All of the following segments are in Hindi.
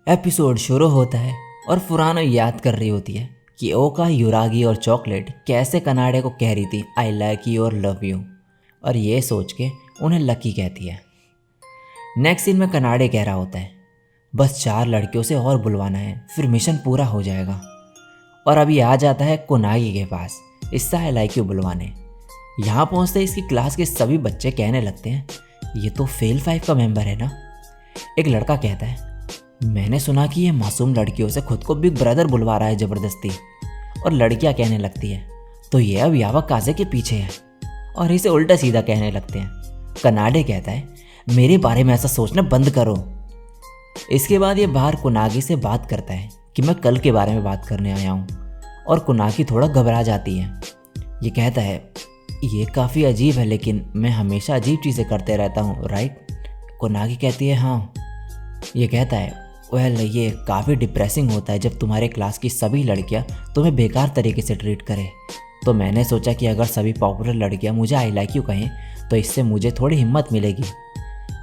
एपिसोड शुरू होता है और फुरानो याद कर रही होती है कि ओका, युरागी और चॉकलेट कैसे कनाडे को कह रही थी आई लाइक यू और लव यू, और ये सोच के उन्हें लकी कहती है। नेक्स्ट सीन में कनाडे कह रहा होता है बस 4 लड़कियों से और बुलवाना है, फिर मिशन पूरा हो जाएगा। और अभी आ जाता है कुनागी के पास इससे आई लाइक यू बुलवाने। यहाँ पहुँचते इसकी क्लास के सभी बच्चे कहने लगते हैं ये तो फेल 5 का मेंबर है ना। एक लड़का कहता है मैंने सुना कि ये मासूम लड़कियों से खुद को बिग ब्रदर बुलवा रहा है ज़बरदस्ती। और लड़कियां कहने लगती है तो ये अब यावा काजे के पीछे है, और इसे उल्टा सीधा कहने लगते हैं। कनाडे कहता है मेरे बारे में ऐसा सोचना बंद करो। इसके बाद ये बाहर कुनागी से बात करता है कि मैं कल के बारे में बात करने आया हूँ, और कुनागी थोड़ा घबरा जाती है। ये कहता है ये काफ़ी अजीब है, लेकिन मैं हमेशा अजीब चीज़ें करते रहता हूँ राइट। कुनागी कहती है हाँ। ये कहता है ये काफ़ी डिप्रेसिंग होता है जब तुम्हारे क्लास की सभी लड़कियां तुम्हें बेकार तरीके से ट्रीट करें। तो मैंने सोचा कि अगर सभी पॉपुलर लड़कियां मुझे आई लाइक यू कहें तो इससे मुझे थोड़ी हिम्मत मिलेगी।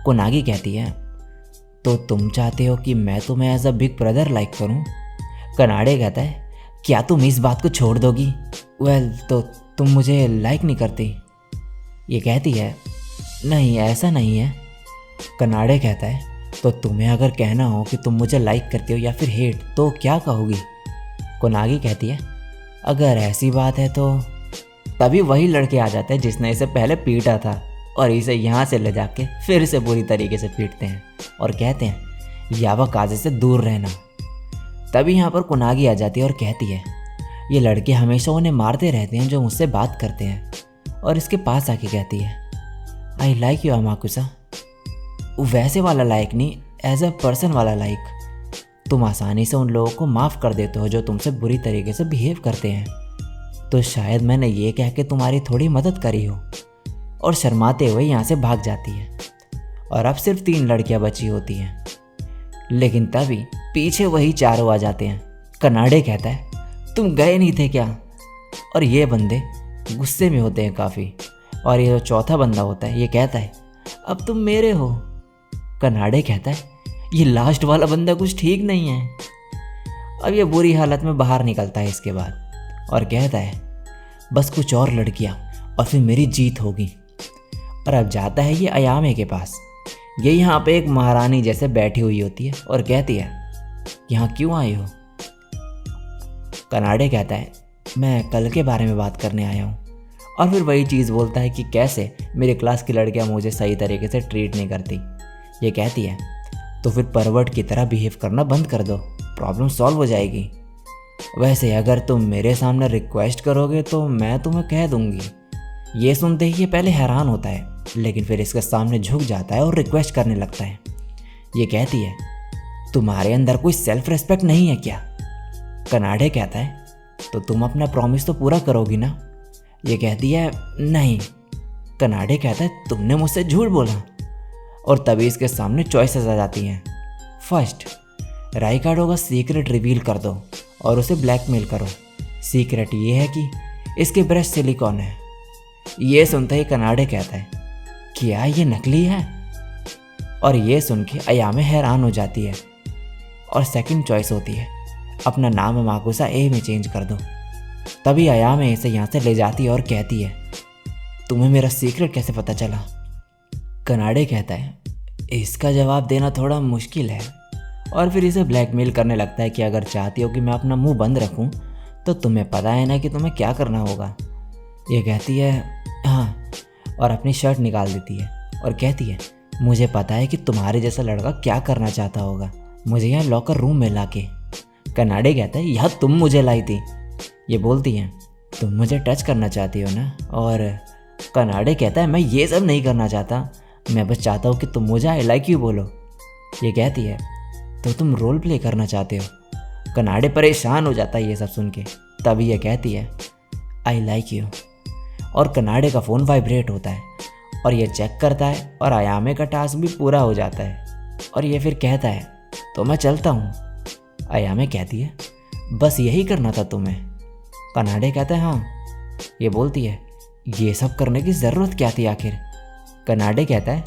कुनागी कहती है तो तुम चाहते हो कि मैं तुम्हें as a big brother like करूं? कनाडे कहता है क्या तुम इस बात को छोड़ दोगी? तो तुम मुझे लाइक नहीं करती। ये कहती है नहीं ऐसा नहीं है। कनाडे कहता है तो तुम्हें अगर कहना हो कि तुम मुझे लाइक करते हो या फिर हेट तो क्या कहोगी? कुनागी कहती है अगर ऐसी बात है तो। तभी वही लड़के आ जाते हैं जिसने इसे पहले पीटा था, और इसे यहाँ से ले जाके फिर से बुरी तरीके से पीटते हैं और कहते हैं यावा काजे से दूर रहना। तभी यहाँ पर कुनागी आ जाती है और कहती है ये लड़के हमेशा उन्हें मारते रहते हैं जो मुझसे बात करते हैं, और इसके पास आके कहती है आई लाइक यू अमाकुसा। वैसे वाला लाइक नहीं, एज अ पर्सन वाला लाइक। तुम आसानी से उन लोगों को माफ़ कर देते हो जो तुमसे बुरी तरीके से बिहेव करते हैं, तो शायद मैंने ये कह के तुम्हारी थोड़ी मदद करी हो। और शर्माते हुए यहाँ से भाग जाती है, और अब सिर्फ 3 लड़कियाँ बची होती हैं। लेकिन तभी पीछे वही चारों आ जाते हैं। कनाडे कहता है तुम गए नहीं थे क्या? और ये बंदे गुस्से में होते हैं काफ़ी, और ये जो चौथा बंदा होता है ये कहता है अब तुम मेरे हो। कनाडे कहता है ये लास्ट वाला बंदा कुछ ठीक नहीं है। अब ये बुरी हालत में बाहर निकलता है इसके बाद, और कहता है बस कुछ और लड़कियां और फिर मेरी जीत होगी। और अब जाता है ये अयामे के पास। ये यहाँ पे एक महारानी जैसे बैठी हुई होती है और कहती है यहाँ क्यों आई हो? कनाडे कहता है मैं कल के बारे में बात करने आया हूँ, और फिर वही चीज़ बोलता है कि कैसे मेरे क्लास की लड़कियाँ मुझे सही तरीके से ट्रीट नहीं करती। ये कहती है तो फिर परवर्ट की तरह बिहेव करना बंद कर दो, प्रॉब्लम सॉल्व हो जाएगी। वैसे अगर तुम मेरे सामने रिक्वेस्ट करोगे तो मैं तुम्हें कह दूंगी। ये सुनते ही ये पहले हैरान होता है, लेकिन फिर इसके सामने झुक जाता है और रिक्वेस्ट करने लगता है। ये कहती है तुम्हारे अंदर कोई सेल्फ रिस्पेक्ट नहीं है क्या? कनाडे कहता है तो तुम अपना प्रॉमिस तो पूरा करोगी ना? ये कहती है नहीं। कनाडे कहता है तुमने मुझसे झूठ बोला। और तभी इसके सामने चॉइसेस आ जाती हैं। फर्स्ट, राइकार्डो का सीक्रेट रिवील कर दो और उसे ब्लैकमेल करो। सीक्रेट ये है कि इसके ब्रेस्ट सिलिकॉन है। ये सुनते ही कनाडे कहता है क्या ये नकली है? और ये सुन के अयामे हैरान हो जाती है। और सेकंड चॉइस होती है अपना नाम माकुसा ए में चेंज कर दो। तभी अयामे इसे यहाँ से ले जाती है और कहती है तुम्हें मेरा सीक्रेट कैसे पता चला? कनाडे कहता है इसका जवाब देना थोड़ा मुश्किल है, और फिर इसे ब्लैकमेल करने लगता है कि अगर चाहती हो कि मैं अपना मुंह बंद रखूं तो तुम्हें पता है ना कि तुम्हें क्या करना होगा। ये कहती है हाँ, और अपनी शर्ट निकाल देती है और कहती है मुझे पता है कि तुम्हारे जैसा लड़का क्या करना चाहता होगा, मुझे यहाँ लॉकर रूम में लाके। कनाडे कहता है यह तुम मुझे लाई थी। ये बोलती हैं तुम मुझे टच करना चाहती हो ना? और कनाडे कहता है मैं ये सब नहीं करना चाहता, मैं बस चाहता हूँ कि तुम मुझे आई लाइक यू बोलो। ये कहती है तो तुम रोल प्ले करना चाहते हो? कनाडे परेशान हो जाता है ये सब सुन के। तभी ये कहती है आई लाइक यू। और कनाडे का फ़ोन वाइब्रेट होता है और ये चेक करता है और अयामे का टास्क भी पूरा हो जाता है और ये फिर कहता है तो मैं चलता हूँ। अयामे कहती है बस यही करना था तुम्हें। कनाडे कहता है हाँ। ये बोलती है ये सब करने की ज़रूरत क्या थी आखिर। कनाडे कहता है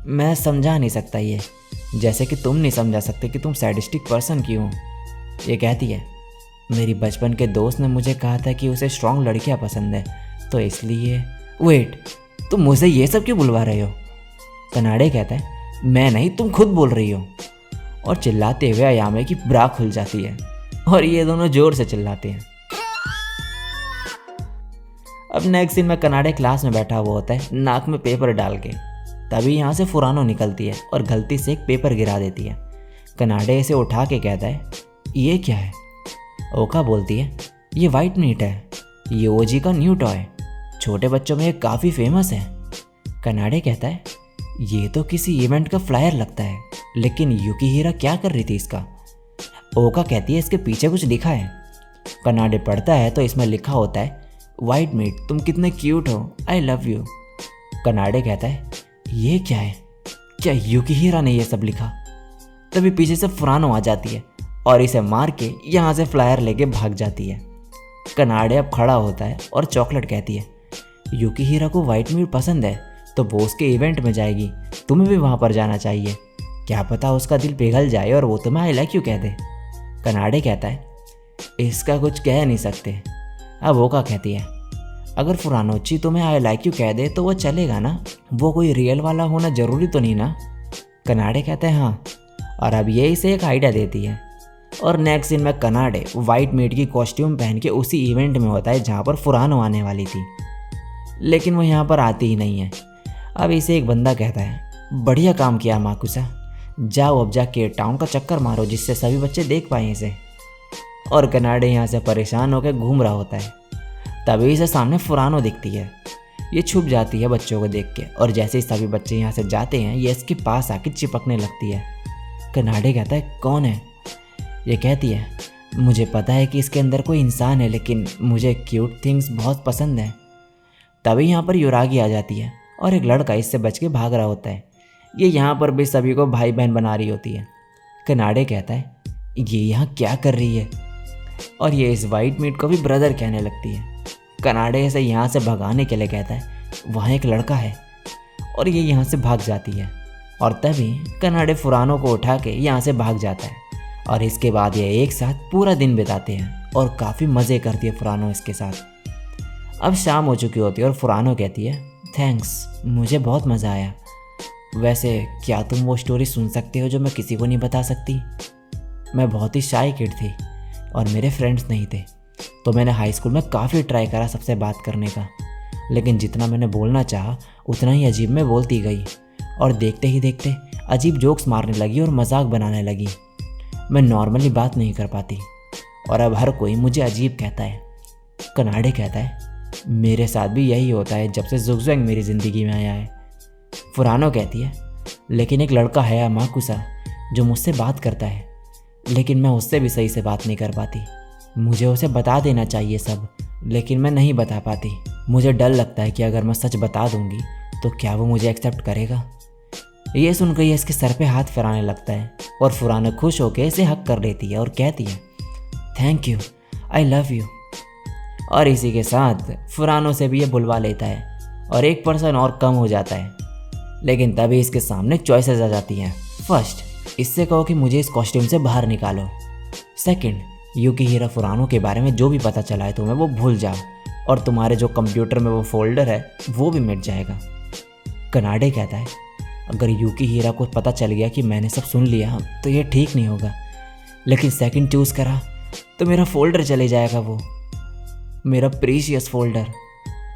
मैं समझा नहीं सकता ये, जैसे कि तुम नहीं समझा सकते कि तुम सैडिस्टिक पर्सन क्यों हो। ये कहती है मेरी बचपन के दोस्त ने मुझे कहा था कि उसे स्ट्रॉन्ग लड़कियां पसंद है, तो इसलिए। वेट, तुम मुझे ये सब क्यों बुलवा रहे हो। कनाडे कहता है मैं नहीं, तुम खुद बोल रही हो। और चिल्लाते हुए अयामे की ब्रा खुल जाती है और ये दोनों जोर से चिल्लाते हैं। अब नेक्स्ट सीन में कनाडे क्लास में बैठा हुआ होता है नाक में पेपर डाल के। तभी यहाँ से फुरानो निकलती है और गलती से एक पेपर गिरा देती है। कनाडे इसे उठा के कहता है ये क्या है। ओका बोलती है ये वाइट मीट है, ये ओजी का न्यू टॉय, छोटे बच्चों में ये काफ़ी फेमस है। कनाडे कहता है ये तो किसी इवेंट का फ्लायर लगता है, लेकिन युकिहिरा क्या कर रही थी इसका। ओका कहती है इसके पीछे कुछ लिखा है। कनाडे पढ़ता है तो इसमें लिखा होता है वाइट मीट तुम कितने क्यूट हो, आई लव यू। कनाडे कहता है ये क्या है, क्या युकिहिरा ने ये सब लिखा। तभी पीछे से फुरानो आ जाती है और इसे मार के यहाँ से फ्लायर लेके भाग जाती है। कनाडे अब खड़ा होता है और चॉकलेट कहती है युकिहिरा को वाइट मीट पसंद है तो वो उसके इवेंट में जाएगी, तुम्हें भी वहाँ पर जाना चाहिए, क्या पता उसका दिल पिघल जाए और वो तुम्हें आई लाइक यू कह दे। कनाडे कहता है इसका कुछ कह नहीं सकते। अब ओका कहती है अगर फुरानोची तुम्हें आई लाइक यू कह दे तो वो चलेगा ना, वो कोई रियल वाला होना ज़रूरी तो नहीं ना। कनाडे कहते हैं हाँ, और अब ये इसे एक आइडिया देती है। और नेक्स्ट सीन में कनाडे वाइट मीट की कॉस्ट्यूम पहन के उसी इवेंट में होता है जहाँ पर फुरानो आने वाली थी, लेकिन वो यहाँ पर आती ही नहीं है। अब इसे एक बंदा कहता है बढ़िया काम किया माकुसा, जाओ अब जाके टाउन का चक्कर मारो जिससे सभी बच्चे देख पाएँ इसे। और कनाडे यहाँ से परेशान होकर घूम रहा होता है। तभी इसे सामने फुरानो दिखती है। ये छुप जाती है बच्चों को देख के और जैसे ही सभी बच्चे यहाँ से जाते हैं ये इसके पास आके चिपकने लगती है। कनाडे कहता है कौन है। ये कहती है मुझे पता है कि इसके अंदर कोई इंसान है, लेकिन मुझे क्यूट थिंग्स बहुत पसंद है। तभी यहाँ पर युरागी आ जाती है और एक लड़का इससे बच के भाग रहा होता है। ये यहाँ पर भी सभी को भाई बहन बना रही होती है। कनाडे कहता है ये यहाँ क्या कर रही है, और ये इस वाइट मीट को भी ब्रदर कहने लगती है। कनाडे इसे यहाँ से भगाने के लिए कहता है वहाँ एक लड़का है, और ये यहाँ से भाग जाती है। और तभी कनाडे फुरानो को उठा के यहाँ से भाग जाता है और इसके बाद ये एक साथ पूरा दिन बिताते हैं और काफ़ी मज़े करती है फुरानो इसके साथ। अब शाम हो चुकी होती है और फुरानो कहती है थैंक्स, मुझे बहुत मज़ा आया। वैसे क्या तुम वो स्टोरी सुन सकते हो जो मैं किसी को नहीं बता सकती। मैं बहुत ही शाई किड थी और मेरे फ्रेंड्स नहीं थे, तो मैंने हाई स्कूल में काफ़ी ट्राई करा सबसे बात करने का, लेकिन जितना मैंने बोलना चाहा उतना ही अजीब में बोलती गई और देखते ही देखते अजीब जोक्स मारने लगी और मजाक बनाने लगी। मैं नॉर्मली बात नहीं कर पाती और अब हर कोई मुझे अजीब कहता है। कनाडे कहता है मेरे साथ भी यही होता है जब से जुगजैंग मेरी ज़िंदगी में आया है। फुरानो कहती है लेकिन एक लड़का है माकुसा जो मुझसे बात करता है, लेकिन मैं उससे भी सही से बात नहीं कर पाती। मुझे उसे बता देना चाहिए सब, लेकिन मैं नहीं बता पाती। मुझे डर लगता है कि अगर मैं सच बता दूंगी तो क्या वो मुझे एक्सेप्ट करेगा। ये सुनकर ये इसके सर पे हाथ फिराने लगता है और फुरानो खुश होकर इसे हक कर लेती है और कहती है thank you, I love you. और इसी के साथ फुरानो से भी ये बुलवा लेता है और एक पर्सन और कम हो जाता है। लेकिन तभी इसके सामने चॉइसेस आ जाती हैं। फर्स्ट, इससे कहो कि मुझे इस कॉस्ट्यूम से बाहर निकालो। सेकंड, युकिहिरा फुरानो के बारे में जो भी पता चला है तुम्हें वो भूल जाओ और तुम्हारे जो कंप्यूटर में वो फोल्डर है वो भी मिट जाएगा। कनाडे कहता है अगर युकिहिरा को पता चल गया कि मैंने सब सुन लिया तो ये ठीक नहीं होगा, लेकिन सेकंड चूज़ करा तो मेरा फोल्डर चले जाएगा, वो मेरा प्रीशियस फोल्डर।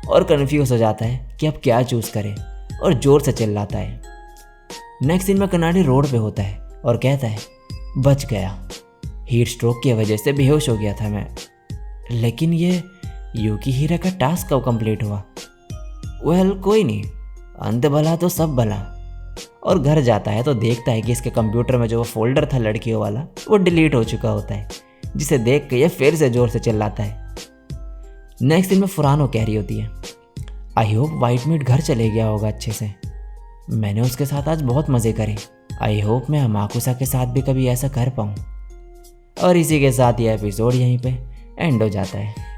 और कन्फ्यूज हो जाता है कि अब क्या चूज़ करे और ज़ोर से चिल्लाता है। नेक्स्ट सीन में कनाडे रोड पे होता है और कहता है बच गया, हीट स्ट्रोक की वजह से बेहोश हो गया था मैं। लेकिन ये युकिहिरा का टास्क कब कंप्लीट हुआ। वेल कोई नहीं, अंत भला तो सब भला। और घर जाता है तो देखता है कि इसके कंप्यूटर में जो वो फोल्डर था लड़कियों वाला वो डिलीट हो चुका होता है, जिसे देख के ये फिर से ज़ोर से चिल्लाता है। नेक्स्ट दिन में फुरानो कह रही होती है आई होप वाइट मीट घर चले गया होगा अच्छे से। मैंने उसके साथ आज बहुत मज़े करे। आई होप मैं हमाकुसा के साथ भी कभी ऐसा कर पाऊँ। और इसी के साथ ये एपिसोड यहीं पे एंड हो जाता है।